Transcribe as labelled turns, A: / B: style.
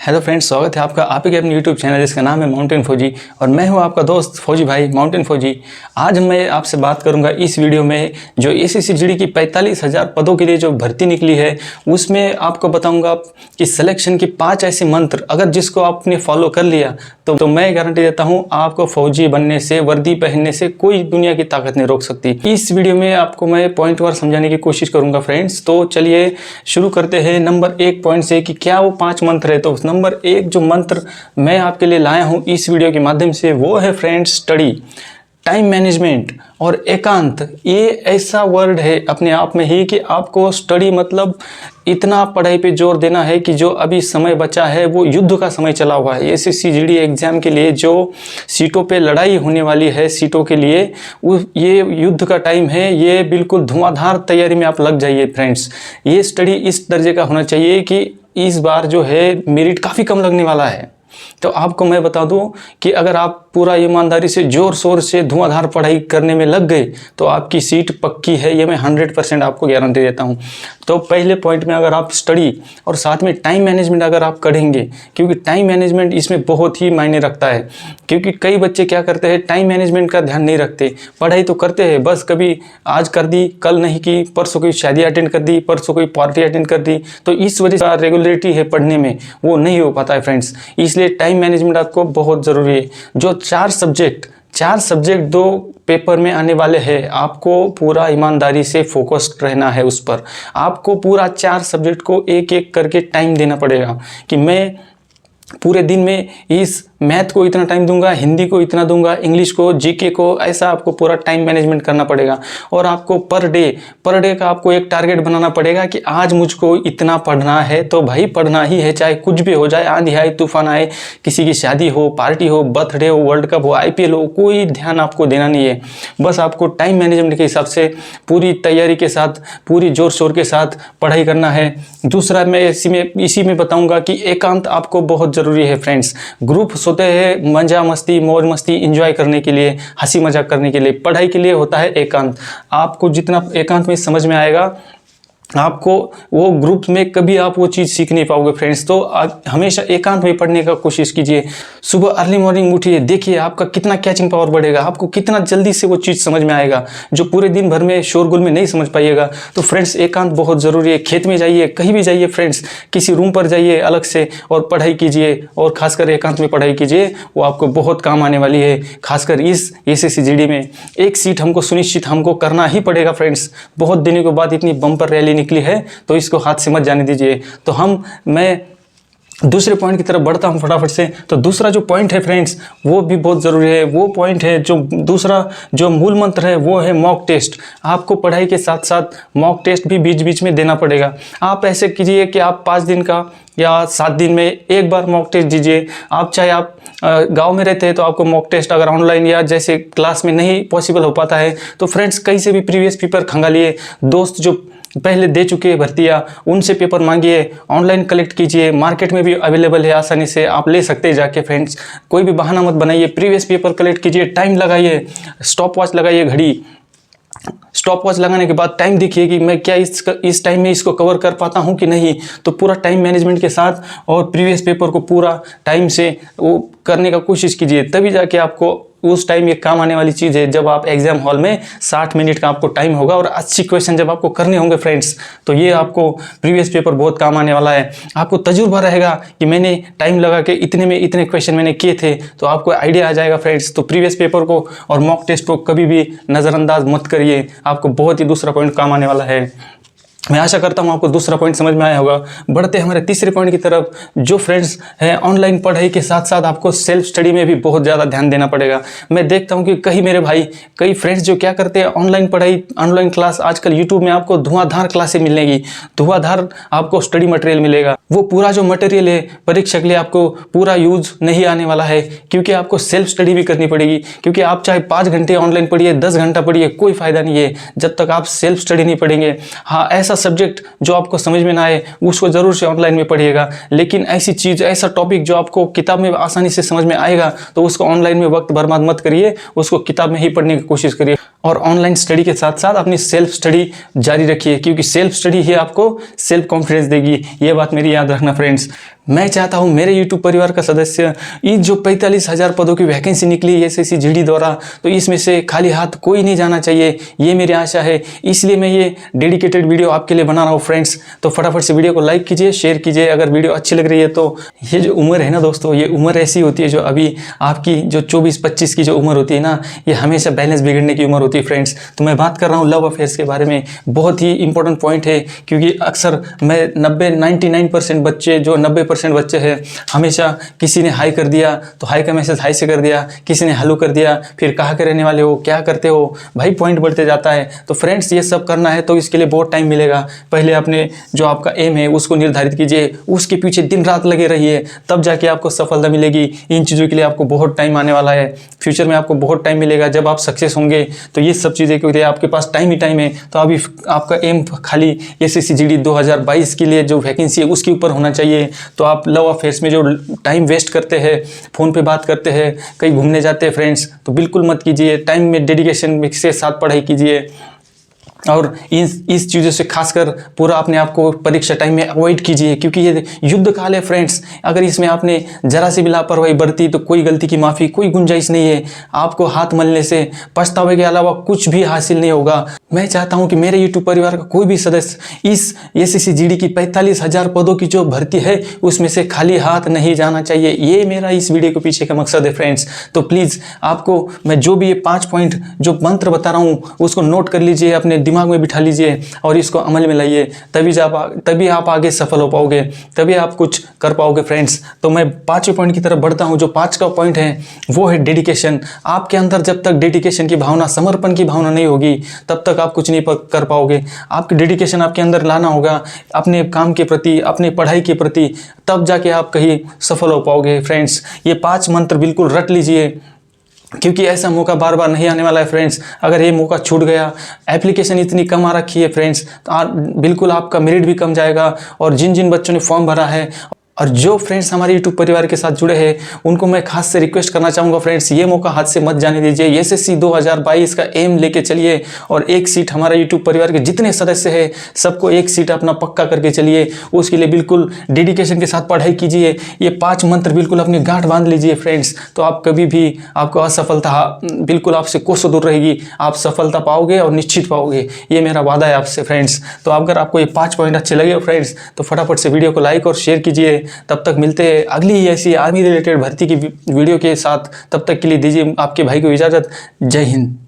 A: Hello friends, स्वागत है आपका आप ही के अपने यूट्यूब चैनल जिसका नाम है माउंटेन फौजी और मैं हूं आपका दोस्त फौजी भाई माउंटेन फौजी। आज मैं आपसे बात करूंगा इस वीडियो में जो एसएससी जीडी की 45,000 पदों के लिए जो भर्ती निकली है उसमें आपको बताऊंगा कि सिलेक्शन के 5 ऐसे मंत्र अगर जिसको आपने फॉलो कर लिया तो मैं गारंटी देता हूँ आपको फौजी बनने से, वर्दी पहनने से कोई दुनिया की ताकत नहीं रोक सकती। इस वीडियो में आपको मैं पॉइंट वार समझाने की कोशिश करूंगा फ्रेंड्स। तो चलिए शुरू करते हैं नंबर 1 पॉइंट से कि क्या वो 5 मंत्र है। तो नंबर 1 जो मंत्र मैं आपके लिए लाया हूं इस वीडियो के माध्यम से वो है फ्रेंड्स स्टडी, टाइम मैनेजमेंट और एकांत। ये ऐसा वर्ड है अपने आप में ही कि आपको स्टडी मतलब इतना पढ़ाई पे जोर देना है कि जो अभी समय बचा है वो युद्ध का समय चला हुआ है। एसएससी जीडी एग्जाम के लिए जो सीटों पे लड़ाई होने वाली है सीटों के लिए ये युद्ध का टाइम है। ये बिल्कुल धुआंधार तैयारी में आप लग जाइए फ्रेंड्स। ये स्टडी इस दर्जे का होना चाहिए कि इस बार जो है मेरिट काफ़ी कम लगने वाला है। तो आपको मैं बता दूं कि अगर आप पूरा ईमानदारी से जोर शोर से धुआंधार पढ़ाई करने में लग गए तो आपकी सीट पक्की है, ये मैं 100% आपको गारंटी देता हूं। तो पहले पॉइंट में अगर आप स्टडी और साथ में टाइम मैनेजमेंट अगर आप करेंगे, क्योंकि टाइम मैनेजमेंट इसमें बहुत ही मायने रखता है। क्योंकि कई बच्चे क्या करते हैं, टाइम मैनेजमेंट का ध्यान नहीं रखते, पढ़ाई तो करते हैं बस कभी आज कर दी कल नहीं की, परसों कोई शादी अटेंड कर दी, परसों कोई पार्टी अटेंड कर दी, तो इस वजह से रेगुलरिटी है पढ़ने में वो नहीं हो पाता है फ्रेंड्स। इसलिए टाइम मैनेजमेंट आपको बहुत ज़रूरी है। जो 4 सब्जेक्ट 2 पेपर में आने वाले हैं, आपको पूरा ईमानदारी से फोकस्ड रहना है उस पर। आपको पूरा 4 सब्जेक्ट को एक एक करके टाइम देना पड़ेगा कि मैं पूरे दिन में इस मैथ को इतना टाइम दूंगा, हिंदी को इतना दूंगा, इंग्लिश को, जीके को, ऐसा आपको पूरा टाइम मैनेजमेंट करना पड़ेगा। और आपको पर डे का आपको एक टारगेट बनाना पड़ेगा कि आज मुझको इतना पढ़ना है तो भाई पढ़ना ही है, चाहे कुछ भी हो जाए, आंधी आए तूफान आए, किसी की शादी हो, पार्टी हो, बर्थडे हो, वर्ल्ड कप हो, आईपीएल हो, कोई ध्यान आपको देना नहीं है। बस आपको टाइम मैनेजमेंट के हिसाब से पूरी तैयारी के साथ, पूरी जोर शोर के साथ पढ़ाई करना है। दूसरा मैं इसी में बताऊंगा कि एकांत आपको बहुत ज़रूरी है फ्रेंड्स। ग्रुप होते हैं मजा मस्ती मौज मस्ती एंजॉय करने के लिए, हंसी मजाक करने के लिए, पढ़ाई के लिए होता है एकांत। आपको जितना एकांत में समझ में आएगा आपको वो ग्रुप में कभी आप वो चीज़ सीख नहीं पाओगे फ्रेंड्स। तो आप हमेशा एकांत में पढ़ने का कोशिश कीजिए। सुबह अर्ली मॉर्निंग उठिए, देखिए आपका कितना कैचिंग पावर बढ़ेगा, आपको कितना जल्दी से वो चीज़ समझ में आएगा जो पूरे दिन भर में शोरगुल में नहीं समझ पाइएगा। तो फ्रेंड्स एकांत बहुत ज़रूरी है। खेत में जाइए, कहीं भी जाइए फ्रेंड्स, किसी रूम पर जाइए अलग से और पढ़ाई कीजिए, और खासकर एकांत में पढ़ाई कीजिए, वो आपको बहुत काम आने वाली है। खासकर इस एसएससी जीडी में एक सीट हमको सुनिश्चित हमको करना ही पड़ेगा फ्रेंड्स। बहुत दिनों के बाद इतनी बम्पर रैली निकली है तो इसको हाथ से मत जाने दीजिए। तो मैं दूसरे पॉइंट की तरफ बढ़ता हूं फटाफट से। तो दूसरा जो पॉइंट है फ्रेंड्स वो भी बहुत ज़रूरी है। वो पॉइंट है जो दूसरा जो मूल मंत्र है वो है मॉक टेस्ट। आपको पढ़ाई के साथ साथ मॉक टेस्ट भी बीच बीच में देना पड़ेगा। आप ऐसे कीजिए कि आप 5 दिन का या 7 दिन में एक बार मॉक टेस्ट दीजिए। आप चाहे आप गांव में रहते हैं तो आपको मॉक टेस्ट अगर ऑनलाइन या जैसे क्लास में नहीं पॉसिबल हो पाता है तो फ्रेंड्स कहीं से भी प्रीवियस पेपर खंगालिए। दोस्त जो पहले दे चुके हैं भर्तियाँ उनसे पेपर मांगिए, ऑनलाइन कलेक्ट कीजिए, मार्केट में भी अवेलेबल है, आसानी से आप ले सकते हैं जाके फ्रेंड्स। कोई भी बहाना मत बनाइए, प्रीवियस पेपर कलेक्ट कीजिए, टाइम लगाइए, स्टॉप वॉच लगाइए, घड़ी स्टॉप वॉच लगाने के बाद टाइम देखिए कि मैं क्या इस टाइम में इसको कवर कर पाता हूं कि नहीं। तो पूरा टाइम मैनेजमेंट के साथ और प्रीवियस पेपर को पूरा टाइम से वो करने का कोशिश कीजिए, तभी जाके आपको उस टाइम ये काम आने वाली चीज़ है। जब आप एग्जाम हॉल में 60 मिनट का आपको टाइम होगा और 80 क्वेश्चन जब आपको करने होंगे फ्रेंड्स, तो ये आपको प्रीवियस पेपर बहुत काम आने वाला है। आपको तजुर्बा रहेगा कि मैंने टाइम लगा के इतने में इतने क्वेश्चन मैंने किए थे, तो आपको आइडिया आ जाएगा फ्रेंड्स। तो प्रीवियस पेपर को और मॉक टेस्ट को कभी भी नज़रअंदाज मत करिए, आपको बहुत ही दूसरा पॉइंट काम आने वाला है। मैं आशा करता हूं आपको दूसरा पॉइंट समझ में आया होगा। बढ़ते हमारे तीसरे पॉइंट की तरफ। जो फ्रेंड्स है ऑनलाइन पढ़ाई के साथ साथ आपको सेल्फ स्टडी में भी बहुत ज़्यादा ध्यान देना पड़ेगा। मैं देखता हूं कि कई फ्रेंड्स जो क्या करते हैं ऑनलाइन पढ़ाई, ऑनलाइन क्लास, आजकल यूट्यूब में आपको धुआंधार क्लासें मिलेगी, धुआंधार आपको स्टडी मटेरियल मिलेगा। वो पूरा जो मटेरियल है परीक्षा के लिए आपको पूरा यूज नहीं आने वाला है, क्योंकि आपको सेल्फ स्टडी भी करनी पड़ेगी। क्योंकि आप चाहे 5 घंटे ऑनलाइन पढ़िए, 10 घंटा पढ़िए, कोई फ़ायदा नहीं है जब तक आप सेल्फ स्टडी नहीं पढ़ेंगे। हाँ, ऐसा सब्जेक्ट जो आपको समझ में ना आए उसको जरूर से ऑनलाइन में पढ़िएगा, लेकिन ऐसी चीज़, ऐसा टॉपिक जो आपको किताब में आसानी से समझ में आएगा तो उसको ऑनलाइन में वक्त बर्बाद मत करिए, उसको किताब में ही पढ़ने की कोशिश करिए। और ऑनलाइन स्टडी के साथ साथ अपनी सेल्फ स्टडी जारी रखिए, क्योंकि सेल्फ स्टडी ही आपको सेल्फ कॉन्फिडेंस देगी। ये बात मेरी याद रखना फ्रेंड्स। मैं चाहता हूं मेरे YouTube परिवार का सदस्य, ये जो 45,000 पदों की वैकेंसी निकली है एसएससी जीडी द्वारा, तो इसमें से खाली हाथ कोई नहीं जाना चाहिए, ये मेरी आशा है। इसलिए मैं ये डेडिकेटेड वीडियो आपके लिए बना रहा हूँ फ्रेंड्स। तो फटाफट से वीडियो को लाइक कीजिए, शेयर कीजिए अगर वीडियो अच्छी लग रही है तो। ये जो उम्र है ना दोस्तों, ये उम्र ऐसी होती है जो अभी आपकी जो 24-25 की जो उम्र होती है ना, ये हमेशा बैलेंस बिगड़ने की उम्र होती है फ्रेंड्स। तो मैं बात कर रहा हूँ लव अफेयर्स के बारे में, बहुत ही इंपॉर्टेंट पॉइंट है, क्योंकि अक्सर मैं 99% बच्चे, जो 90% बच्चे हैं, हमेशा किसी ने हाई कर दिया तो हाई का मैसेज हाई से कर दिया, किसी ने हेलो कर दिया, फिर कहाँ के रहने वाले हो, क्या करते हो, भाई पॉइंट बढ़ते जाता है। तो फ्रेंड्स ये सब करना है तो इसके लिए बहुत टाइम मिलेगा। पहले अपने जो आपका एम है उसको निर्धारित कीजिए, उसके पीछे दिन रात लगे रहिए, तब जाके आपको सफलता मिलेगी। इन चीज़ों के लिए आपको बहुत टाइम आने वाला है, फ्यूचर में आपको बहुत टाइम मिलेगा जब आप सक्सेस होंगे। तो ये सब चीज़ें के लिए आपके पास टाइम ही टाइम है। तो अभी आपका एम खाली एसएससी जीडी 2022 के लिए जो वैकेंसी है उसके ऊपर होना चाहिए। तो आप लव अफेयर्स में जो टाइम वेस्ट करते हैं, फ़ोन पे बात करते हैं, कहीं घूमने जाते हैं फ्रेंड्स, तो बिल्कुल मत कीजिए। टाइम में डेडिकेशन के साथ पढ़ाई कीजिए और इस चीज़ों से खासकर पूरा अपने आप को परीक्षा टाइम में अवॉइड कीजिए, क्योंकि ये युद्ध काल है फ्रेंड्स। अगर इसमें आपने जरा सी भी लापरवाही बरती तो कोई गलती की माफ़ी, कोई गुंजाइश नहीं है। आपको हाथ मलने से पछतावे के अलावा कुछ भी हासिल नहीं होगा। मैं चाहता हूं कि मेरे यूट्यूब परिवार का कोई भी सदस्य इस एसएससी जीडी की 45,000 पदों की जो भर्ती है उसमें से खाली हाथ नहीं जाना चाहिए। ये मेरा इस वीडियो के पीछे का मकसद है फ्रेंड्स। तो प्लीज़ आपको मैं जो भी ये 5 पॉइंट जो मंत्र बता रहा हूँ उसको नोट कर लीजिए, अपने दिमाग में बिठा लीजिए और इसको अमल में लाइए, तभी आप आगे सफल हो पाओगे, तभी आप कुछ कर पाओगे फ्रेंड्स। तो मैं 5वें पॉइंट की तरफ बढ़ता हूँ। जो 5 का पॉइंट है वो है डेडिकेशन। आपके अंदर जब तक डेडिकेशन की भावना, समर्पण की भावना नहीं होगी तब तक आप कुछ नहीं कर पाओगे। आपकी डेडिकेशन आपके अंदर लाना होगा अपने काम के प्रति, अपनी पढ़ाई के प्रति, तब जाके आप कहीं सफल हो पाओगे फ्रेंड्स। ये 5 मंत्र बिल्कुल रट लीजिए, क्योंकि ऐसा मौका बार बार नहीं आने वाला है फ्रेंड्स। अगर ये मौका छूट गया, एप्लीकेशन इतनी कम आ रखी है फ्रेंड्स, तो बिल्कुल आपका मेरिट भी कम जाएगा। और जिन जिन बच्चों ने फॉर्म भरा है और जो फ्रेंड्स हमारे यूट्यूब परिवार के साथ जुड़े हैं उनको मैं खास से रिक्वेस्ट करना चाहूँगा फ्रेंड्स, ये मौका हाथ से मत जाने दीजिए। एसएससी 2022 का एम लेके चलिए और एक सीट हमारे यूट्यूब परिवार के जितने सदस्य हैं सबको एक सीट अपना पक्का करके चलिए। उसके लिए बिल्कुल डेडिकेशन के साथ पढ़ाई कीजिए। ये 5 मंत्र बिल्कुल अपनी गांठ बांध लीजिए फ्रेंड्स, तो आप कभी भी आपको असफलता बिल्कुल आपसे कोसों दूर रहेगी। आप सफलता पाओगे और निश्चित पाओगे, ये मेरा वादा है आपसे फ्रेंड्स। तो अगर आपको ये 5 पॉइंट अच्छे लगे फ्रेंड्स तो फटाफट से वीडियो को लाइक और शेयर कीजिए। तब तक मिलते हैं अगली ऐसी आर्मी रिलेटेड भर्ती की वीडियो के साथ। तब तक के लिए दीजिए आपके भाई को इजाज़त। जय हिंद।